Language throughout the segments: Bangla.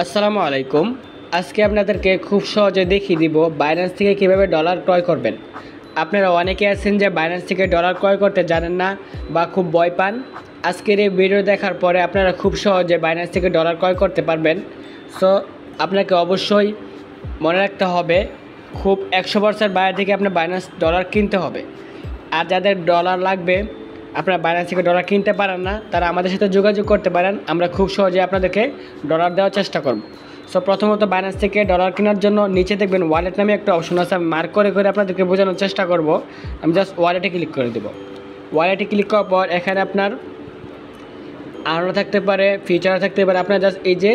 আসসালামু আলাইকুম। আজকে আপনাদেরকে খুব সহজে দেখিয়ে দিব বাইন্যান্স থেকে কীভাবে ডলার ক্রয় করবেন। আপনারা অনেকে আছেন যে বাইন্যান্স থেকে ডলার ক্রয় করতে জানেন না বা খুব ভয় পান। আজকের এই ভিডিও দেখার পরে আপনারা খুব সহজে বাইন্যান্স থেকে ডলার ক্রয় করতে পারবেন। সো আপনাকে অবশ্যই মনে রাখতে হবে খুব 100% বাইরে থেকে আপনার বাইন্যান্স ডলার কিনতে হবে। আর যাদের ডলার লাগবে, আপনারা বাইন্যান্স থেকে ডলার কিনতে পারেন না, তারা আমাদের সাথে যোগাযোগ করতে পারেন। আমরা খুব সহজে আপনাদেরকে ডলার দেওয়ার চেষ্টা করব। সো প্রথমত বাইন্যান্স থেকে ডলার কেনার জন্য নিচে দেখবেন ওয়ালেট নামে একটা অপশন আছে। আমি মার্ক করে করে আপনাদেরকে বোঝানোর চেষ্টা করব। আমি জাস্ট ওয়ালেটে ক্লিক করে দেব। ওয়ালেটে ক্লিক করার পর এখানে আপনার আরও থাকতে পারে, ফিচার থাকতে পারে। আপনার জাস্ট এই যে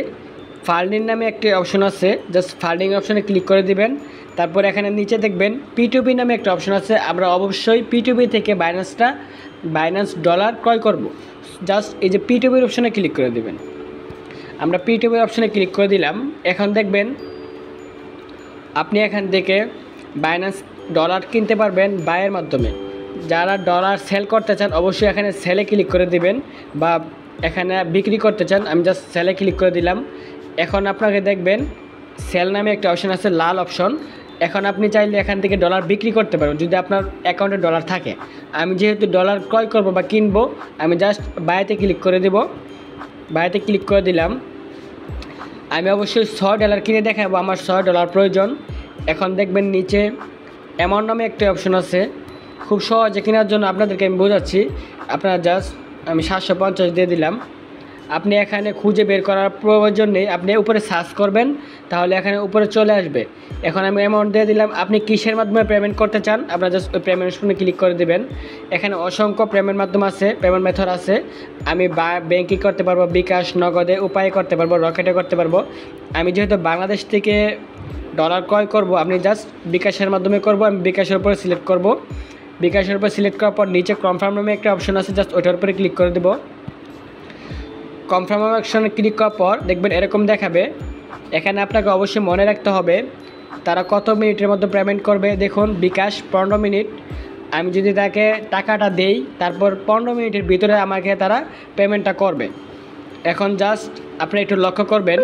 ফান্ডিং নামে একটি অপশন আছে, জাস্ট ফান্ডিং অপশনে ক্লিক করে দিবেন। তারপর এখানে নিচে দেখবেন P2P নামে একটা অপশন আছে। আমরা অবশ্যই P2P থেকে বাইন্যান্স ডলার ক্রয় করব। জাস্ট এই যে P2P অপশনে ক্লিক করে দিবেন। আমরা P2P অপশনে ক্লিক করে দিলাম। এখন দেখবেন আপনি এখান থেকে বাইন্যান্স ডলার কিনতে পারবেন বাইয়ের মাধ্যমে। যারা ডলার সেল করতে চান অবশ্যই এখানে সেলে ক্লিক করে দিবেন, বা এখানে বিক্রি করতে চান আমি জাস্ট সেলে ক্লিক করে দিলাম। এখন আপনাকে দেখবেন সেল নামে একটা অপশন আছে, লাল অপশন। এখন আপনি চাইলে এখান থেকে ডলার বিক্রি করতে পারবেন যদি আপনার অ্যাকাউন্টে ডলার থাকে। আমি যেহেতু ডলার ক্রয় করব বা কিনবো, আমি জাস্ট বাইতে ক্লিক করে দেব। বাইতে ক্লিক করে দিলাম। আমি অবশ্যই $100 কিনে দেখাবো, আমার $100 প্রয়োজন। এখন দেখবেন নিচে অ্যামাউন্ট নামে একটা অপশন আছে। খুব সহজে কেনার জন্য আপনাদেরকে আমি বোঝাচ্ছি। আপনারা জাস্ট আমি 750 দিয়ে দিলাম। আপনি এখানে খুঁজে বের করার প্রয়োজন নেই, আপনি উপরে সার্চ করবেন তাহলে এখানে উপরে চলে আসবে। এখন আমি অ্যামাউন্ট দিয়ে দিলাম। আপনি কিসের মাধ্যমে পেমেন্ট করতে চান আপনারা জাস্ট ওই পেমেন্ট অপশনে ক্লিক করে দেবেন। এখানে অসংখ্য পেমেন্ট মাধ্যম আছে, পেমেন্ট মেথড আছে। আমি ব্যাংকিং করতে পারবো, বিকাশ, নগদে, উপায়ে করতে পারবো, রকেটে করতে পারবো। আমি যেহেতু বাংলাদেশ থেকে ডলার ক্রয় করব, আপনি জাস্ট বিকাশের মাধ্যমে করব। আমি বিকাশের উপরে সিলেক্ট করব। বিকাশের উপর সিলেক্ট করার পর নিচে কনফার্ম নামে একটা অপশন আছে, জাস্ট ওইটার উপরে ক্লিক করে দেবো। কনফার্ম অপশনে ক্লিক করার পর দেখবেন এরকম দেখাবে। এখানে আপনাকে অবশ্যই মনে রাখতে হবে তারা কত মিনিটের মধ্যে পেমেন্ট করবে। দেখুন বিকাশ 15 মিনিট। আমি যদি তাকে টাকাটা দেই তারপর 15 মিনিটের ভিতরে আমাকে তারা পেমেন্টটা করবে। এখন জাস্ট আপনি একটু লক্ষ্য করবেন,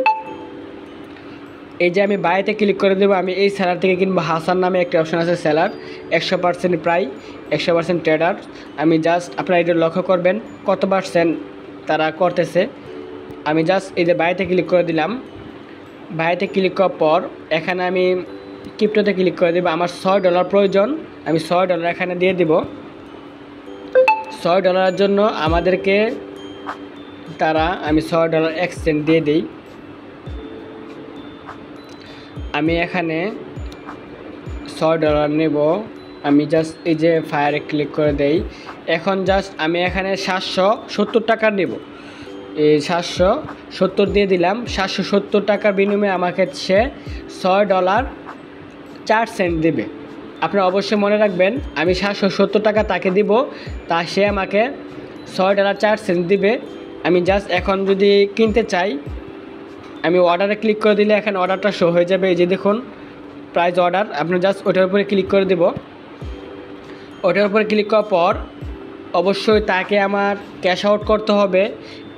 এই যে আমি বাইতে ক্লিক করে দেবো। আমি এই সেলার থেকে কিনবো। হাসান নামে একটা অপশন আছে, সেলার 100% প্রায় 100% ট্রেডার। আমি জাস্ট আপনারা এটা লক্ষ্য করবেন কত পার্সেন্ট তারা করতেছে। আমি জাস্ট এই যে বাইতে ক্লিক করে দিলাম। বাইতে ক্লিক করার পর এখানে আমি ক্রিপ্টোতে ক্লিক করে দেবো। আমার $100 প্রয়োজন, আমি $100 এখানে দিয়ে দিব। $100 জন্য আমাদেরকে আমি $100 এক্সচেঞ্জ দিয়ে দিই। আমি এখানে $100 নেব। আমি জাস্ট এই যে ফায়ারে ক্লিক করে দেই। এখন জাস্ট আমি এখানে 770 টাকা নেব। এই 770 দিয়ে দিলাম। 770 টাকার বিনিময়ে আমাকে সে $6.04 দেবে। আপনারা অবশ্যই মনে রাখবেন আমি 770 টাকা তাকে দিব, তা সে আমাকে $6.04 দিবে। আমি জাস্ট এখন যদি কিনতে চাই আমি অর্ডারে ক্লিক করে দিলে এখানে অর্ডারটা শো হয়ে যাবে। এই যে দেখুন প্রাইস অর্ডার, আপনি জাস্ট ওটার উপরে ক্লিক করে দেব। ওটার উপরে ক্লিক করার পর অবশ্যই তাকে আমার ক্যাশ আউট করতে হবে।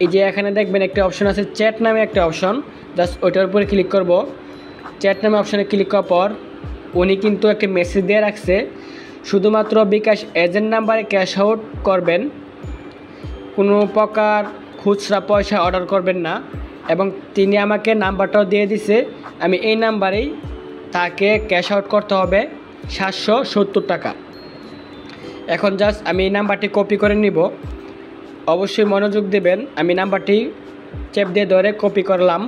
এই যে এখানে দেখবেন একটা অপশন আছে চ্যাট নামে একটা অপশন, জাস্ট ওইটার উপরে ক্লিক করব। চ্যাট নামে অপশানে ক্লিক করার পর উনি কিন্তু একটা মেসেজ দিয়ে রাখছে, শুধুমাত্র বিকাশ এজেন্ট নাম্বারে ক্যাশ আউট করবেন, কোনো প্রকার খুচরা পয়সা অর্ডার করবেন না। এবং তিনি আমাকে নাম্বারটাও দিয়ে দিছে, আমি এই নাম্বারেই তাকে ক্যাশ আউট করতে হবে 770 টাকা। এখন জাস্ট আমি এই নাম্বারটি কপি করে নিব। অবশ্যই মনোযোগ দেবেন। আমি নাম্বারটি চেপ দিয়ে ধরে কপি করলাম,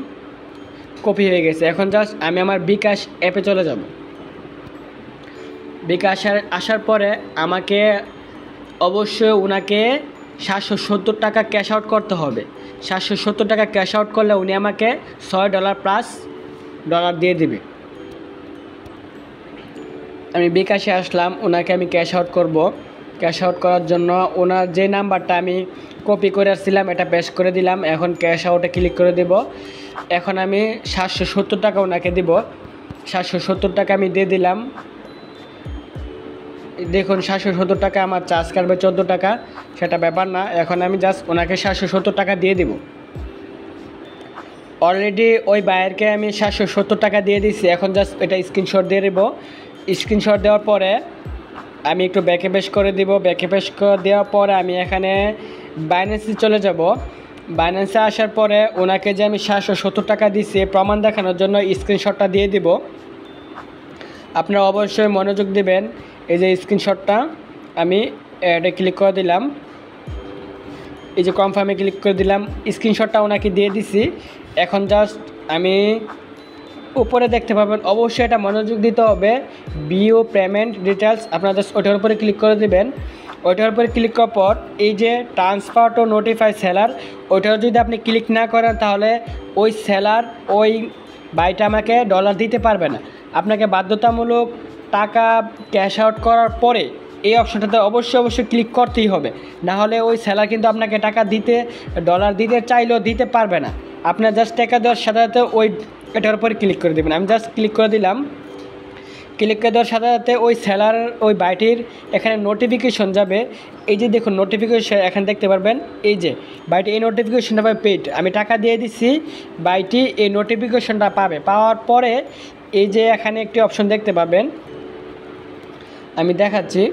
কপি হয়ে গেছে। এখন জাস্ট আমি আমার বিকাশ অ্যাপে চলে যাব। বিকাশ আসার পরে আমাকে অবশ্যই ওনাকে 770 টাকা ক্যাশ আউট করতে হবে। 770 টাকা ক্যাশ আউট করলে উনি আমাকে $6+ দিয়ে দিবে। আমি বিকাশে আসলাম, ওনাকে আমি ক্যাশ আউট করব। ক্যাশ আউট করার জন্য ওনার যে নাম্বারটা আমি কপি করে আসছিলাম এটা পেস্ট করে দিলাম। এখন ক্যাশ আউটে ক্লিক করে দেব। এখন আমি 770 টাকা ওনাকে দিব। 770 টাকা আমি দিয়ে দিলাম। দেখুন 770 টাকা আমার চার্জ কাটবে 14 টাকা, সেটা ব্যাপার না। এখন আমি জাস্ট ওনাকে 770 টাকা দিয়ে দেব। অলরেডি ওই বায়ারকে আমি 770 টাকা দিয়ে দিচ্ছি। এখন জাস্ট এটা স্ক্রিনশট দিয়ে দেবো। স্ক্রিনশট দেওয়ার পরে আমি একটু ব্যাকে পেস্ট করে দিব। ব্যাকে পেস্ট করে দেওয়ার পরে আমি এখানে বাইন্যান্সে চলে যাব। বাইন্যান্সে আসার পরে ওনাকে যে আমি 770 টাকা দিচ্ছি প্রমাণ দেখানোর জন্য স্ক্রিনশটটা দিয়ে দিব। আপনারা অবশ্যই মনোযোগ দেবেন। এই যে স্ক্রিনশটটা আমি এটা ক্লিক করে দিলাম, এই যে কনফার্মে ক্লিক করে দিলাম, স্ক্রিনশটটা ওনাকে দিয়ে দিছি। এখন জাস্ট আমি উপরে দেখতে পাবেন, অবশ্যই এটা মনোযোগ দিতে হবে, বিও পেমেন্ট ডিটেলস। আপনারা জাস্ট ওইটার উপরে ক্লিক করে দেবেন। ওইটার উপরে ক্লিক করার পর এই যে ট্রান্সফার টু নোটিফাই সেলার, ওইটাও যদি আপনি ক্লিক না করেন তাহলে ওই সেলার ওই বাইটা আমাকে ডলার দিতে পারবে না। আপনাকে বাধ্যতামূলক টাকা ক্যাশ আউট করার পরে এই অপশনটাতে অবশ্যই ক্লিক করতেই হবে, না হলে ওই সেলার কিন্তু আপনাকে টাকা দিতে ডলার দিতে চাইলেও দিতে পারবে না। আপনার জাস্ট টাকা দেওয়ার সাথে সাথে ওই এটার উপরে ক্লিক করে দেবেন। আমি জাস্ট ক্লিক করে দিলাম। ক্লিক করে দেওয়ার সাথে সাথে ওই সেলার ওই বাইটির এখানে নোটিফিকেশন যাবে। এই যে দেখুন নোটিফিকেশন এখানে দেখতে পারবেন, এই যে বাইটি এই নোটিফিকেশনটা পাবে পেড। আমি টাকা দিয়ে দিচ্ছি, বাইটি এই নোটিফিকেশনটা পাবে। পাওয়ার পরে এই যে এখানে একটি অপশন দেখতে পাবেন, আমি দেখাচ্ছি।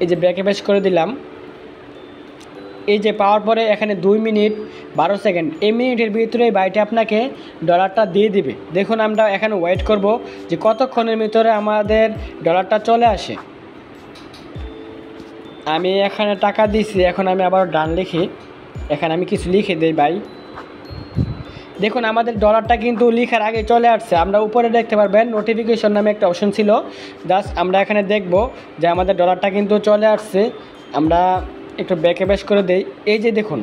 এই যে ব্যাকে পেস্ট করে দিলাম। এই যে পাওয়ার পরে এখানে 2 মিনিট 12 সেকেন্ড, এই মিনিটের ভিতরে বাইটে আপনাকে ডলারটা দিয়ে দিবে। দেখুন আমরা এখানে ওয়েট করব যে কতক্ষণের ভিতরে আমাদের ডলারটা চলে আসে। আমি এখানে টাকা দিছি, এখন আমি আবার ডান লিখি, এখানে আমি কিছু লিখে দিই ভাই। দেখুন আমাদের ডলারটা কিন্তু লেখার আগে চলে আসছে। আমরা উপরে দেখতে পারবেন নোটিফিকেশন নামে একটা অপশন ছিল, জাস্ট আমরা এখানে দেখব যে আমাদের ডলারটা কিন্তু চলে আসছে। আমরা একটু ব্যাকে বেশ করে দেই। এই যে দেখুন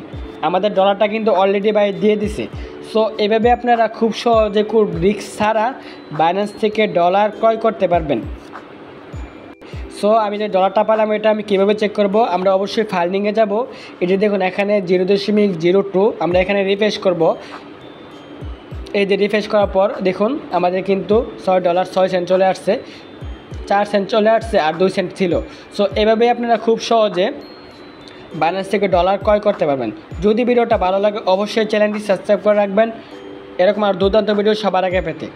আমাদের ডলারটা কিন্তু অলরেডি বাই দিয়ে দিছে। সো এভাবে আপনারা খুব সহজে খুব রিস্ক ছাড়া বাইন্যান্স থেকে ডলার ক্রয় করতে পারবেন। সো আমি যে ডলারটা পেলাম এটা আমি কীভাবে চেক করব, আমরা অবশ্যই ফাইন্ডিংয়ে যাব। এই যে দেখুন এখানে 0.02 আমরা এখানে রিফ্রেশ করব। এই যে রিফ্রেশ করার পর দেখুন আমাদের কিন্তু $6.06 চলে আসছে, 4 সেন্ট চলে আসছে আর 2 সেন্ট ছিল। সো এভাবেই আপনারা খুব সহজে বাইন্যান্স থেকে ডলার ক্রয় করতে পারবেন। যদি ভিডিওটা ভালো লাগে অবশ্যই চ্যানেলটি সাবস্ক্রাইব করে রাখবেন এরকম আর দুর্দান্ত ভিডিও সবার আগে পেতে।